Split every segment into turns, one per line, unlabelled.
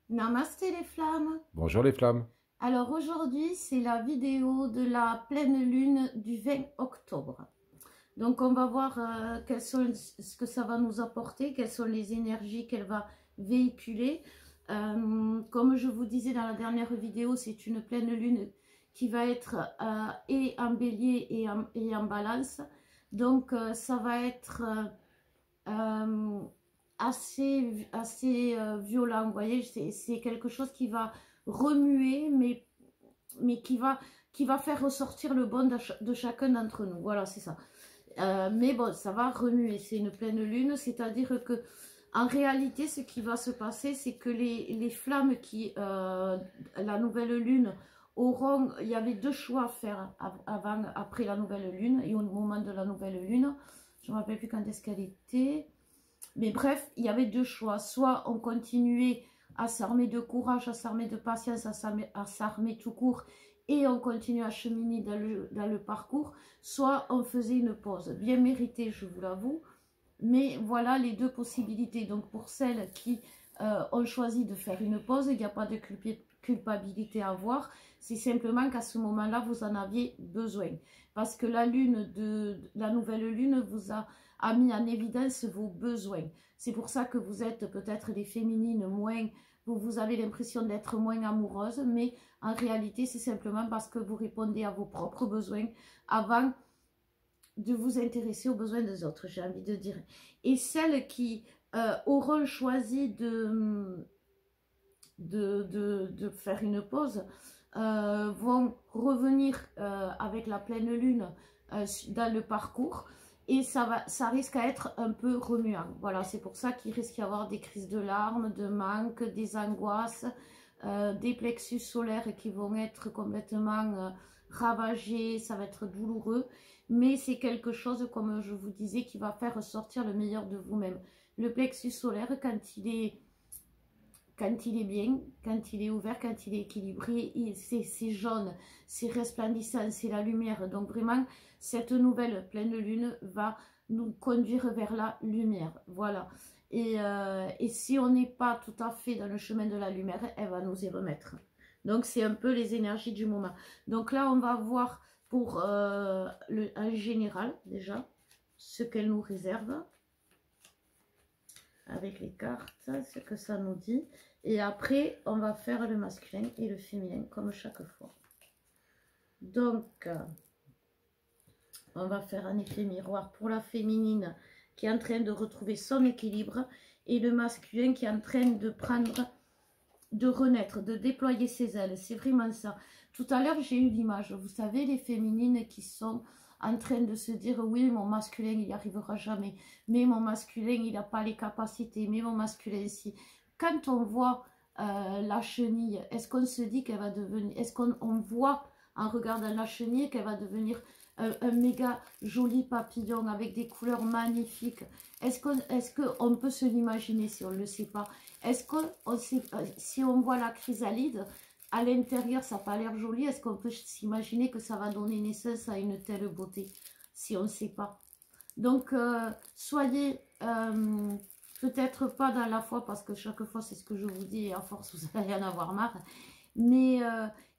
Namasté les flammes.
Bonjour les flammes.
Alors aujourd'hui, c'est la vidéo de la pleine lune du 20 octobre. Donc on va voir ce que ça va nous apporter, quelles sont les énergies qu'elle va véhiculer. Comme je vous disais dans la dernière vidéo, c'est une pleine lune qui va être et en bélier et en balance. Donc ça va être assez violent, vous voyez, c'est quelque chose qui va remuer, mais qui va faire ressortir le bon de chacun d'entre nous, voilà, c'est ça. Mais bon, ça va remuer, c'est une pleine lune, c'est-à-dire que en réalité, ce qui va se passer, c'est que les flammes la nouvelle lune auront, il y avait deux choix à faire après la nouvelle lune et au moment de la nouvelle lune, je ne me rappelle plus quand est-ce qu'elle était. Mais bref, il y avait deux choix. Soit on continuait à s'armer de courage, à s'armer de patience, à s'armer tout court et on continuait à cheminer dans le parcours, soit on faisait une pause. Bien méritée, je vous l'avoue. Mais voilà les deux possibilités. Donc pour celles qui ont choisi de faire une pause, il n'y a pas de culpabilité à avoir. C'est simplement qu'à ce moment-là, vous en aviez besoin. Parce que la nouvelle lune vous a mis en évidence vos besoins. C'est pour ça que vous êtes peut-être des féminines moins, vous avez l'impression d'être moins amoureuse, mais en réalité, c'est simplement parce que vous répondez à vos propres besoins avant de vous intéresser aux besoins des autres, j'ai envie de dire. Et celles qui auront choisi de faire une pause vont revenir avec la pleine lune dans le parcours et ça risque à être un peu remuant. Voilà, c'est pour ça qu'il risque d'y avoir des crises de larmes, de manque, des angoisses, des plexus solaires qui vont être complètement ravagés, ça va être douloureux, mais c'est quelque chose, comme je vous disais, qui va faire ressortir le meilleur de vous-même. Le plexus solaire, quand il est bien, quand il est ouvert, quand il est équilibré, c'est jaune, c'est resplendissant, c'est la lumière. Donc vraiment, cette nouvelle pleine lune va nous conduire vers la lumière. Voilà. Et si on n'est pas tout à fait dans le chemin de la lumière, elle va nous y remettre. Donc c'est un peu les énergies du moment. Donc là, on va voir pour en général, déjà, ce qu'elle nous réserve avec les cartes, ce que ça nous dit. Et après, on va faire le masculin et le féminin, comme chaque fois. Donc, on va faire un effet miroir pour la féminine qui est en train de retrouver son équilibre et le masculin qui est en train de renaître, de déployer ses ailes. C'est vraiment ça. Tout à l'heure, j'ai eu l'image. Vous savez, les féminines qui sont en train de se dire, oui, mon masculin, il n'y arrivera jamais. Mais mon masculin, il n'a pas les capacités. Mais mon masculin, si. Quand on voit la chenille, est-ce qu'on se dit qu'elle va devenir... Est-ce qu'on voit, en regardant la chenille, qu'elle va devenir un méga joli papillon avec des couleurs magnifiques? Est-ce qu'on peut se l'imaginer si on ne le sait pas? Est-ce qu'on sait, si on voit la chrysalide, à l'intérieur, ça n'a pas l'air joli. Est-ce qu'on peut s'imaginer que ça va donner naissance à une telle beauté? Si on ne sait pas. Donc, soyez peut-être pas dans la foi, parce que chaque fois, c'est ce que je vous dis, et à force, vous allez en avoir marre. Mais,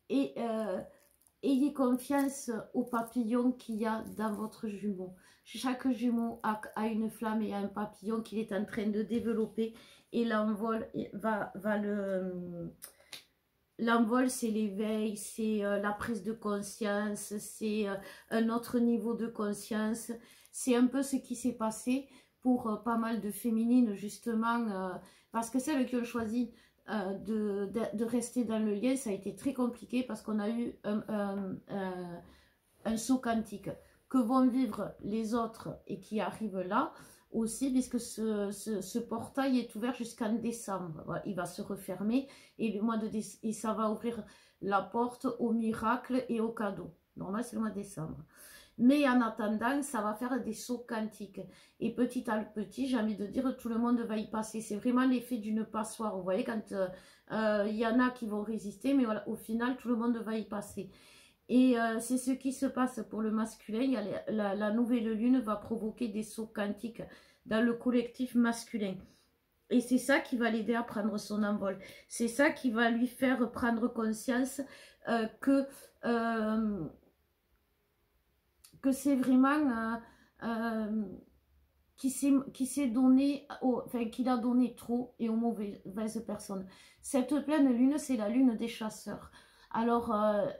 ayez confiance aux papillons qu'il y a dans votre jumeau. Chaque jumeau a une flamme et un papillon qu'il est en train de développer. Et l'envol L'envol, c'est l'éveil, c'est la prise de conscience, c'est un autre niveau de conscience. C'est un peu ce qui s'est passé pour pas mal de féminines, justement, parce que celles qui ont choisi de rester dans le lien, ça a été très compliqué parce qu'on a eu un saut quantique que vont vivre les autres et qui arrivent là aussi, puisque ce portail est ouvert jusqu'en décembre. Voilà, il va se refermer et le mois de et ça va ouvrir la porte au miracle et au cadeau. Normalement, c'est le mois de décembre. Mais en attendant, ça va faire des sauts quantiques. Et petit à petit, j'ai envie de dire, tout le monde va y passer. C'est vraiment l'effet d'une passoire. Vous voyez, quand il y en a qui vont résister, mais voilà, au final, tout le monde va y passer. Et c'est ce qui se passe pour le masculin. Il y a la nouvelle lune va provoquer des sauts quantiques dans le collectif masculin. Et c'est ça qui va l'aider à prendre son envol. C'est ça qui va lui faire prendre conscience que c'est vraiment qui s'est donné, enfin qu'il a donné trop et aux mauvaises personnes. Cette pleine lune, c'est la lune des chasseurs. Alors,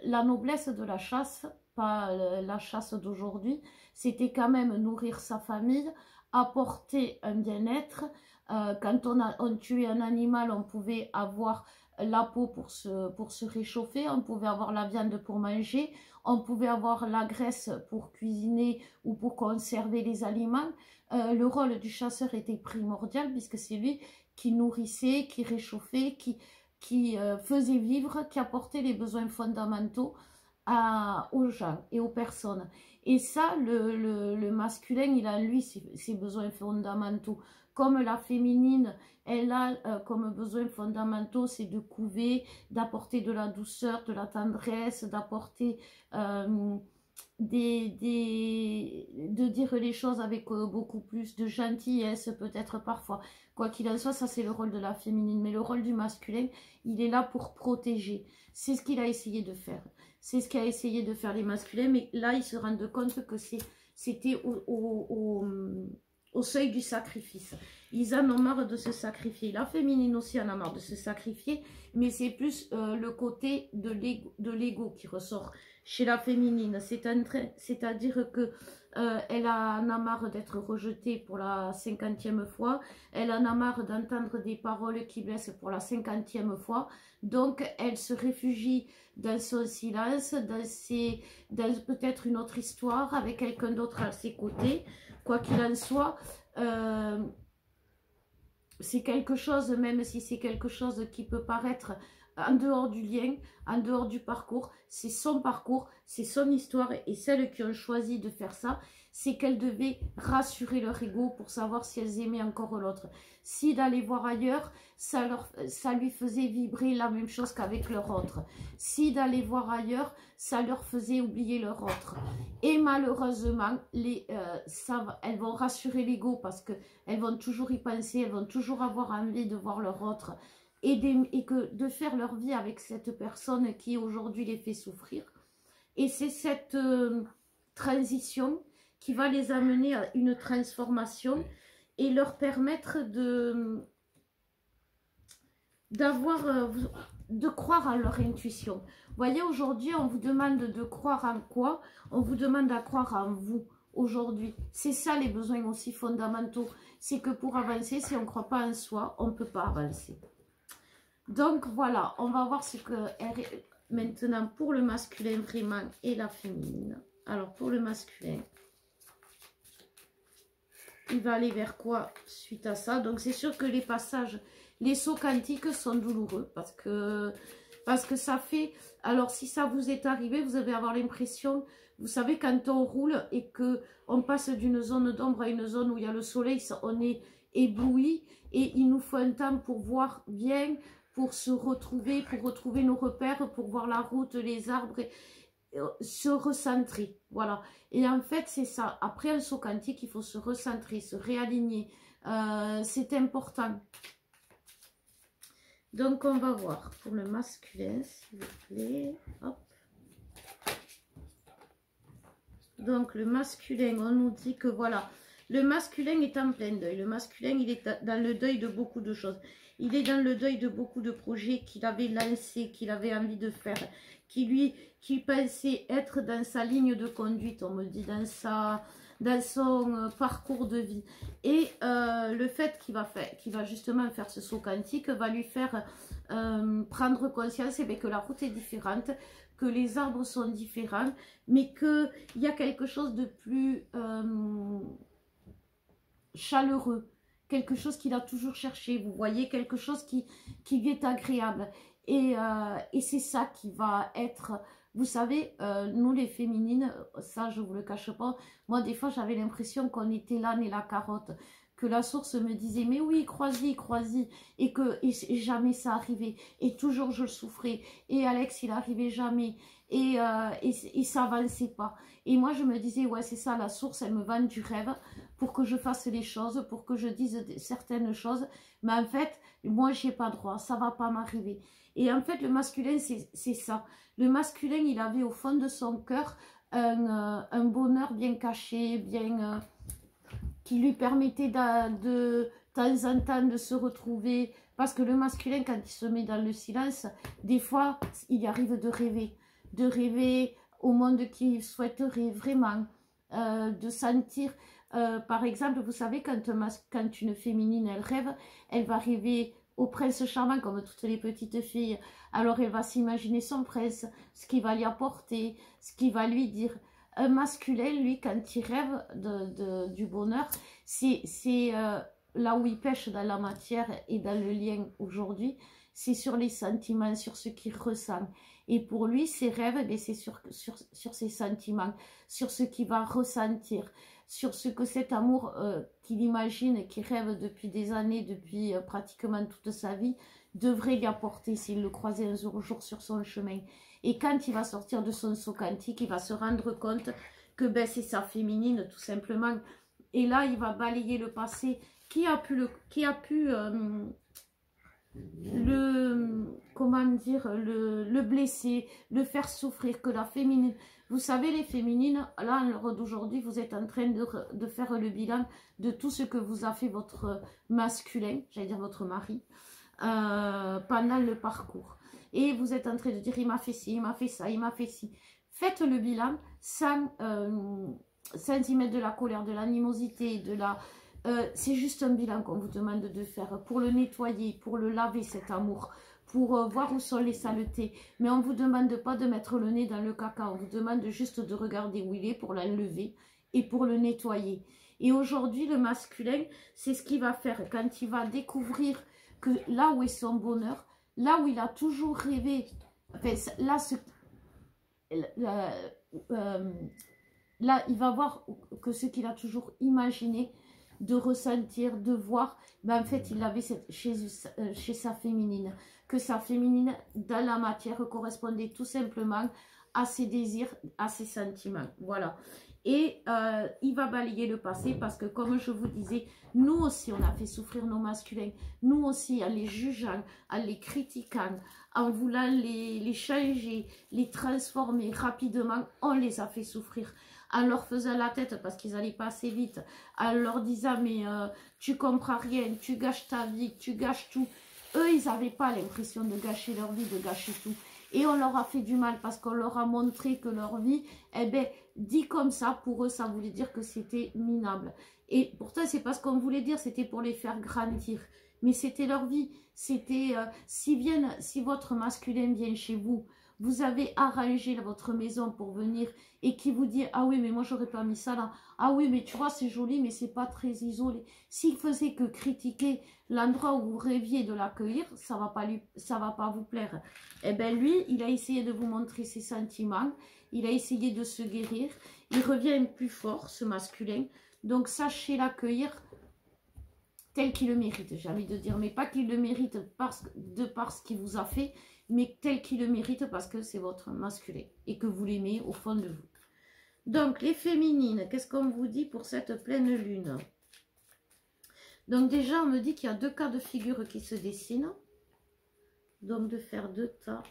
la noblesse de la chasse, pas la chasse d'aujourd'hui, c'était quand même nourrir sa famille, apporter un bien-être. Quand on tuait un animal, on pouvait avoir la peau pour se réchauffer, on pouvait avoir la viande pour manger, on pouvait avoir la graisse pour cuisiner ou pour conserver les aliments. Le rôle du chasseur était primordial puisque c'est lui qui nourrissait, qui réchauffait, qui faisait vivre, qui apportait les besoins fondamentaux aux gens et aux personnes. Et ça, le masculin, il a lui ses besoins fondamentaux. Comme la féminine, elle a comme besoins fondamentaux, c'est de couver, d'apporter de la douceur, de la tendresse, d'apporter de dire les choses avec beaucoup plus de gentillesse, peut-être parfois. Quoi qu'il en soit, ça c'est le rôle de la féminine. Mais le rôle du masculin, il est là pour protéger. C'est ce qu'il a essayé de faire. C'est ce qu'a essayé de faire les masculins. Mais là, ils se rendent compte que c'était au seuil du sacrifice. Ils en ont marre de se sacrifier. La féminine aussi en a marre de se sacrifier, mais c'est plus le côté de l'ego qui ressort chez la féminine. C'est-à-dire que elle en a marre d'être rejetée pour la 50e fois. Elle en a marre d'entendre des paroles qui blessent pour la 50e fois. Donc, elle se réfugie dans son silence, dans peut-être une autre histoire avec quelqu'un d'autre à ses côtés. Quoi qu'il en soit, c'est quelque chose, même si c'est quelque chose qui peut paraître en dehors du lien, en dehors du parcours, c'est son parcours, c'est son histoire, et celles qui ont choisi de faire ça, c'est qu'elles devaient rassurer leur ego pour savoir si elles aimaient encore l'autre. Si d'aller voir ailleurs, ça lui faisait vibrer la même chose qu'avec leur autre. Si d'aller voir ailleurs, ça leur faisait oublier leur autre. Et malheureusement, elles vont rassurer l'ego parce qu'elles vont toujours y penser, elles vont toujours avoir envie de voir leur autre et que de faire leur vie avec cette personne qui aujourd'hui les fait souffrir. Et c'est cette transition qui va les amener à une transformation et leur permettre de croire à leur intuition. Vous voyez, aujourd'hui, on vous demande de croire en quoi? On vous demande à croire en vous aujourd'hui. C'est ça les besoins aussi fondamentaux. C'est que pour avancer, si on ne croit pas en soi, on ne peut pas avancer. Donc voilà, on va voir ce que maintenant pour le masculin vraiment et la féminine. Alors pour le masculin, il va aller vers quoi suite à ça? Donc c'est sûr que les passages, les sauts quantiques sont douloureux parce que ça fait... Alors si ça vous est arrivé, vous allez avoir l'impression, vous savez quand on roule et que on passe d'une zone d'ombre à une zone où il y a le soleil, on est ébloui et il nous faut un temps pour voir bien, pour se retrouver, pour retrouver nos repères, pour voir la route, les arbres, et se recentrer, voilà. Et en fait, c'est ça. Après un saut quantique, il faut se recentrer, se réaligner. C'est important. Donc, on va voir pour le masculin, s'il vous plaît. Hop. Donc, le masculin, on nous dit que voilà, le masculin est en plein deuil. Le masculin, il est dans le deuil de beaucoup de choses. Il est dans le deuil de beaucoup de projets qu'il avait lancés, qu'il avait envie de faire, qui pensait être dans sa ligne de conduite, on me dit, dans son parcours de vie. Et le fait qu'il va justement faire ce saut quantique va lui faire prendre conscience que la route est différente, que les arbres sont différents, mais qu'il y a quelque chose de plus chaleureux. Quelque chose qu'il a toujours cherché, vous voyez, quelque chose qui lui est agréable. Et c'est ça qui va être, vous savez, nous les féminines, ça je vous le cache pas, moi des fois j'avais l'impression qu'on était l'âne et la carotte, que la source me disait, mais oui, crois-y, crois-y, et jamais ça arrivait, et toujours je le souffrais, et Alex, il arrivait jamais, et ça avançait pas. Et moi, je me disais, ouais, c'est ça, la source, elle me vend du rêve pour que je fasse les choses, pour que je dise certaines choses, mais en fait, moi, j'y ai pas droit, ça va pas m'arriver. Et en fait, le masculin, c'est ça. Le masculin, il avait au fond de son cœur un bonheur bien caché, bien qui lui permettait de temps en temps de se retrouver. Parce que le masculin, quand il se met dans le silence, des fois, il arrive de rêver au monde qu'il souhaiterait vraiment, de sentir. Par exemple, vous savez, quand une féminine, elle rêve, elle va rêver au prince charmant, comme toutes les petites filles. Alors, elle va s'imaginer son prince, ce qu'il va lui apporter, ce qu'il va lui dire. Un masculin, lui, quand il rêve du bonheur, c'est là où il pêche dans la matière et dans le lien aujourd'hui, c'est sur les sentiments, sur ce qu'il ressent. Et pour lui, ses rêves, c'est sur ses sentiments, sur ce qu'il va ressentir, sur ce que cet amour qu'il imagine, qu'il rêve depuis des années, depuis pratiquement toute sa vie, devrait lui apporter s'il le croisait un jour sur son chemin. Et quand il va sortir de son saut quantique, il va se rendre compte que ben, c'est sa féminine, tout simplement. Et là, il va balayer le passé. Qui a pu comment dire, le blesser, le faire souffrir, que la féminine. Vous savez, les féminines, là, à l'heure d'aujourd'hui, vous êtes en train de faire le bilan de tout ce que vous a fait votre masculin, j'allais dire votre mari, pendant le parcours. Et vous êtes en train de dire, il m'a fait ci, il m'a fait ça, il m'a fait ci. Faites le bilan sans y mettre de la colère, de l'animosité, c'est juste un bilan qu'on vous demande de faire pour le nettoyer, pour le laver cet amour, pour voir où sont les saletés. Mais on ne vous demande pas de mettre le nez dans le caca, on vous demande juste de regarder où il est pour l'enlever et pour le nettoyer. Et aujourd'hui, le masculin, c'est ce qu'il va faire quand il va découvrir que là où est son bonheur, là où il a toujours rêvé, enfin, là, il va voir que ce qu'il a toujours imaginé, de ressentir, de voir, ben en fait, il l'avait chez sa féminine. Que sa féminine, dans la matière, correspondait tout simplement à ses désirs, à ses sentiments. Voilà. Et il va balayer le passé parce que, comme je vous disais, nous aussi, on a fait souffrir nos masculins. Nous aussi, en les jugeant, en les critiquant, en voulant les changer, les transformer rapidement, on les a fait souffrir. En leur faisant la tête parce qu'ils allaient pas assez vite, en leur disant mais tu comprends rien, tu gâches ta vie, tu gâches tout. Eux, ils n'avaient pas l'impression de gâcher leur vie, de gâcher tout. Et on leur a fait du mal parce qu'on leur a montré que leur vie, eh ben, dit comme ça, pour eux, ça voulait dire que c'était minable. Et pourtant, c'est pas ce qu'on voulait dire, c'était pour les faire grandir. Mais c'était leur vie. C'était, si votre masculin vient chez vous, vous avez arrangé votre maison pour venir et qui vous dit « Ah oui, mais moi, j'aurais pas mis ça là. Ah oui, mais tu vois, c'est joli, mais c'est pas très isolé. » S'il faisait que critiquer l'endroit où vous rêviez de l'accueillir, ça va pas vous plaire. Eh bien, lui, il a essayé de vous montrer ses sentiments. Il a essayé de se guérir. Il revient plus fort, ce masculin. Donc, sachez l'accueillir tel qu'il le mérite, j'ai envie de dire. Mais pas qu'il le mérite parce qu'il vous a fait, mais tel qu'il le mérite parce que c'est votre masculin et que vous l'aimez au fond de vous. Donc, les féminines, qu'est-ce qu'on vous dit pour cette pleine lune? Donc, déjà, on me dit qu'il y a deux cas de figure qui se dessinent. Donc, de faire deux tas.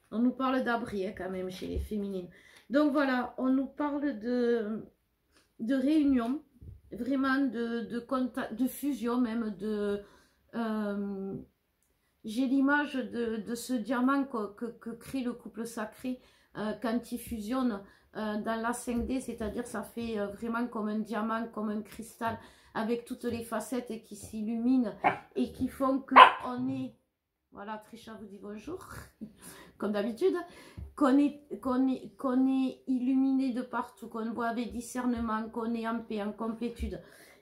On nous parle d'abri hein, quand même chez les féminines. Donc, voilà, on nous parle de réunion. Vraiment de contact, de fusion même, j'ai l'image de ce diamant que crée le couple sacré quand il fusionne dans la 5D, c'est-à-dire ça fait vraiment comme un diamant, comme un cristal, avec toutes les facettes qui s'illuminent et qui font qu'on est, voilà, Trisha vous dit bonjour, comme d'habitude, qu'on est illuminé de partout, qu'on voit avec discernement, qu'on est en paix, en complétude.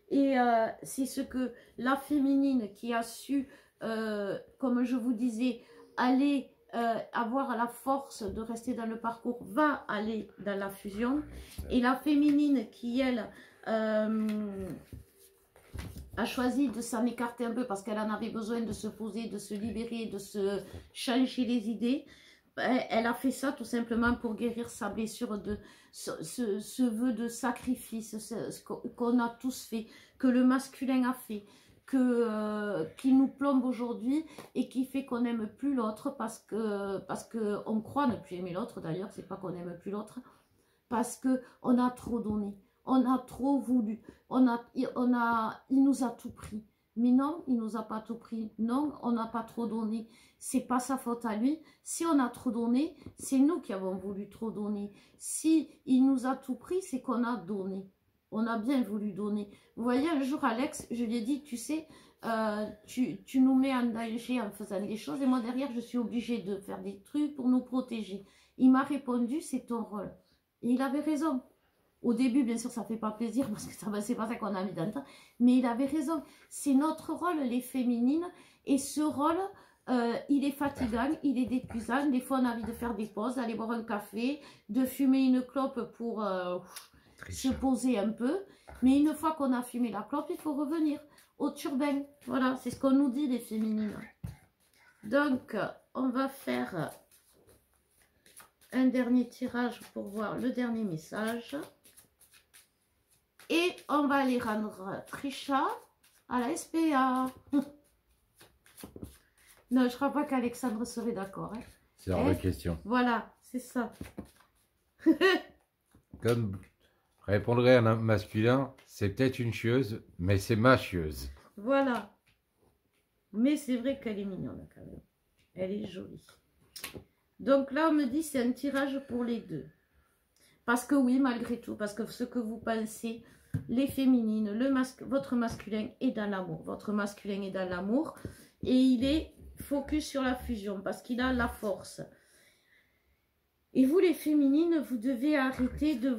Et c'est ce que la féminine qui a su, comme je vous disais, aller avoir la force de rester dans le parcours va aller dans la fusion. Et la féminine qui, elle, a choisi de s'en écarter un peu parce qu'elle en avait besoin de se poser, de se libérer, de se changer les idées. Elle a fait ça tout simplement pour guérir sa blessure, de ce vœu de sacrifice qu'on a tous fait, que le masculin a fait, qui nous plombe aujourd'hui et qui fait qu'on n'aime plus l'autre parce que on croit ne plus aimer l'autre. D'ailleurs, c'est pas qu'on n'aime plus l'autre, parce qu'on a trop donné, on a trop voulu, il nous a tout pris. Mais non, il nous a pas tout pris. Non, on n'a pas trop donné. C'est pas sa faute à lui. Si on a trop donné, c'est nous qui avons voulu trop donner. Si il nous a tout pris, c'est qu'on a donné. On a bien voulu donner. Vous voyez, un jour, Alex, je lui ai dit, tu sais, tu nous mets en danger en faisant des choses. Et moi, derrière, je suis obligée de faire des trucs pour nous protéger. Il m'a répondu, c'est ton rôle. Et il avait raison. Au début, bien sûr, ça ne fait pas plaisir parce que c'est pas ça qu'on a mis dans le temps. Mais il avait raison. C'est notre rôle, les féminines. Et ce rôle, il est fatigant, il est épuisant. Des fois, on a envie de faire des pauses, d'aller boire un café, de fumer une clope pour se poser un peu. Mais une fois qu'on a fumé la clope, il faut revenir au turbin. Voilà, c'est ce qu'on nous dit, les féminines. Donc, on va faire un dernier tirage pour voir le dernier message. Et on va aller rendre Trisha à la SPA. Non, je ne crois pas qu'Alexandre serait d'accord. Hein.
C'est hors de question.
Voilà, c'est ça.
Comme répondrait un masculin, c'est peut-être une chieuse, mais c'est ma chieuse.
Voilà. Mais c'est vrai qu'elle est mignonne quand même. Elle est jolie. Donc là, on me dit c'est un tirage pour les deux. Parce que oui, malgré tout, parce que ce que vous pensez, les féminines, votre masculin est dans l'amour. Votre masculin est dans l'amour et il est focus sur la fusion parce qu'il a la force. Et vous, les féminines, vous devez arrêter de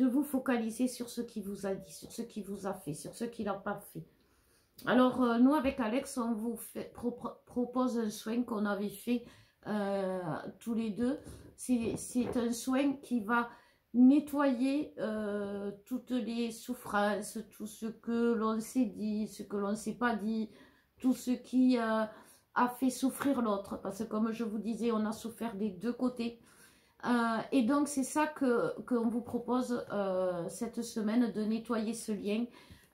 vous focaliser sur ce qu'il vous a dit, sur ce qu'il vous a fait, sur ce qu'il n'a pas fait. Alors, nous, avec Alex, on vous propose un soin qu'on avait fait tous les deux. C'est un soin qui va nettoyer toutes les souffrances, tout ce que l'on s'est dit, ce que l'on ne s'est pas dit, tout ce qui a fait souffrir l'autre. Parce que comme je vous disais, on a souffert des deux côtés. Et donc, c'est ça qu'on vous propose cette semaine, de nettoyer ce lien,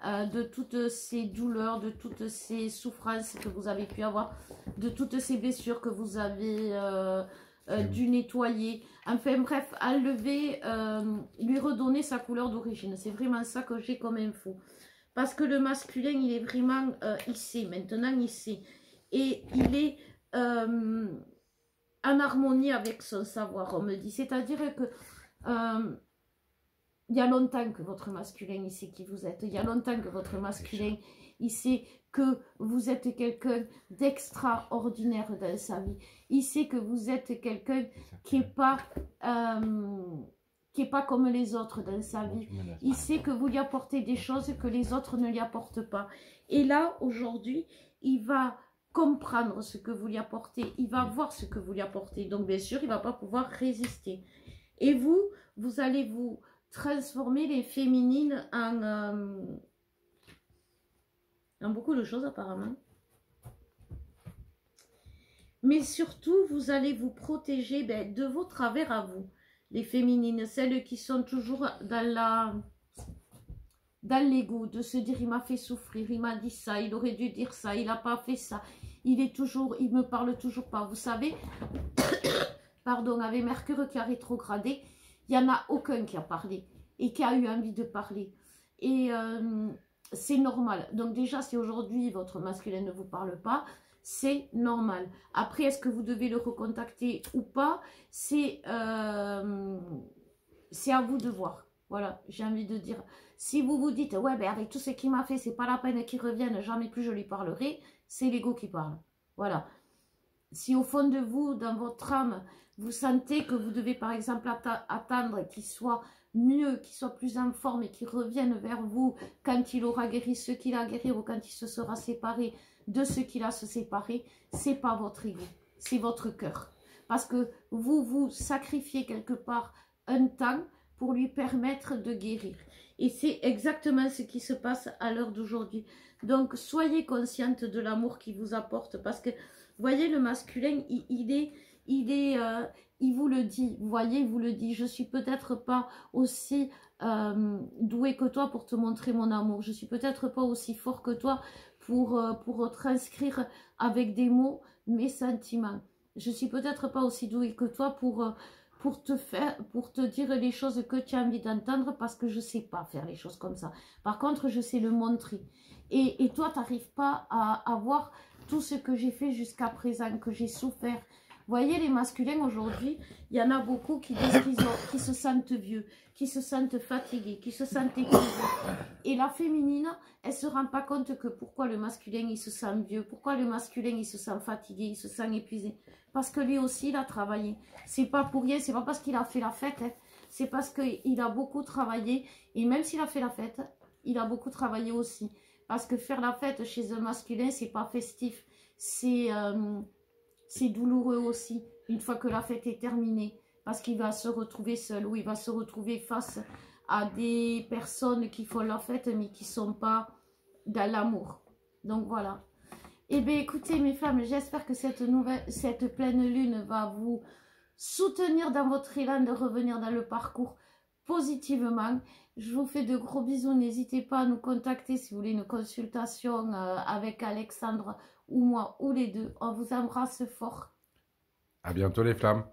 de toutes ces douleurs, de toutes ces souffrances que vous avez pu avoir, de toutes ces blessures que vous avez dû nettoyer. Enfin bref, enlever, lui redonner sa couleur d'origine. C'est vraiment ça que j'ai comme info. Parce que le masculin, il est vraiment, il sait, maintenant il sait. Et il est en harmonie avec son savoir, on me dit. C'est-à-dire que il y a longtemps que votre masculin, il sait qui vous êtes. Il y a longtemps que votre masculin, il sait que vous êtes quelqu'un d'extraordinaire dans sa vie. Il sait que vous êtes quelqu'un qui n'est pas comme les autres dans sa vie. Il sait que vous lui apportez des choses que les autres ne lui apportent pas. Et là, aujourd'hui, il va comprendre ce que vous lui apportez. Il va voir ce que vous lui apportez. Donc, bien sûr, il ne va pas pouvoir résister. Et vous allez vous transformer les féminines en beaucoup de choses apparemment. Mais surtout, vous allez vous protéger de vos travers à vous, les féminines, celles qui sont toujours dans l'ego, de se dire il m'a fait souffrir, il m'a dit ça, il aurait dû dire ça, il n'a pas fait ça, il me parle toujours pas. Vous savez, pardon, avec Mercure qui a rétrogradé, il n'y en a aucun qui a parlé et qui a eu envie de parler. Et c'est normal. Donc déjà, si aujourd'hui votre masculin ne vous parle pas, c'est normal. Après, est-ce que vous devez le recontacter ou pas? C'est à vous de voir. Voilà, j'ai envie de dire. Si vous vous dites, ouais, ben avec tout ce qu'il m'a fait, c'est pas la peine qu'il revienne, jamais plus je lui parlerai, c'est l'ego qui parle. Voilà. Si au fond de vous, dans votre âme, vous sentez que vous devez par exemple attendre qu'il soit mieux, qu'il soit plus en forme et qu'il revienne vers vous quand il aura guéri ce qu'il a guéri ou quand il se sera séparé de ce qu'il a à se séparer, c'est pas votre ego, c'est votre cœur. Parce que vous sacrifiez quelque part un temps pour lui permettre de guérir. Et c'est exactement ce qui se passe à l'heure d'aujourd'hui. Donc, soyez consciente de l'amour qu'il vous apporte. Parce que, voyez, le masculin, il vous le dit. Vous voyez, il vous le dit. Je suis peut-être pas aussi doué que toi pour te montrer mon amour. Je suis peut-être pas aussi fort que toi pour transcrire avec des mots mes sentiments. Je suis peut-être pas aussi doué que toi pour te dire les choses que tu as envie d'entendre parce que je sais pas faire les choses comme ça. Par contre, je sais le montrer. Et toi, tu n'arrives pas à voir tout ce que j'ai fait jusqu'à présent, que j'ai souffert. Vous voyez, les masculins aujourd'hui, il y en a beaucoup qui disent qu'ils se sentent vieux, qui se sentent fatigués, qui se sentent épuisés. Et la féminine, elle ne se rend pas compte que pourquoi le masculin, il se sent vieux, pourquoi le masculin, il se sent fatigué, il se sent épuisé. Parce que lui aussi, il a travaillé. C'est pas pour rien, c'est pas parce qu'il a fait la fête, hein. C'est parce qu'il a beaucoup travaillé. Et même s'il a fait la fête, il a beaucoup travaillé aussi. Parce que faire la fête chez un masculin, c'est pas festif. C'est douloureux aussi, une fois que la fête est terminée. Parce qu'il va se retrouver seul ou il va se retrouver face à des personnes qui font la fête mais qui ne sont pas dans l'amour. Donc voilà. Eh bien écoutez mes femmes, j'espère que cette pleine lune va vous soutenir dans votre élan de revenir dans le parcours positivement. Je vous fais de gros bisous. N'hésitez pas à nous contacter si vous voulez une consultation avec Alexandre ou moi ou les deux. On vous embrasse fort.
À bientôt les flammes.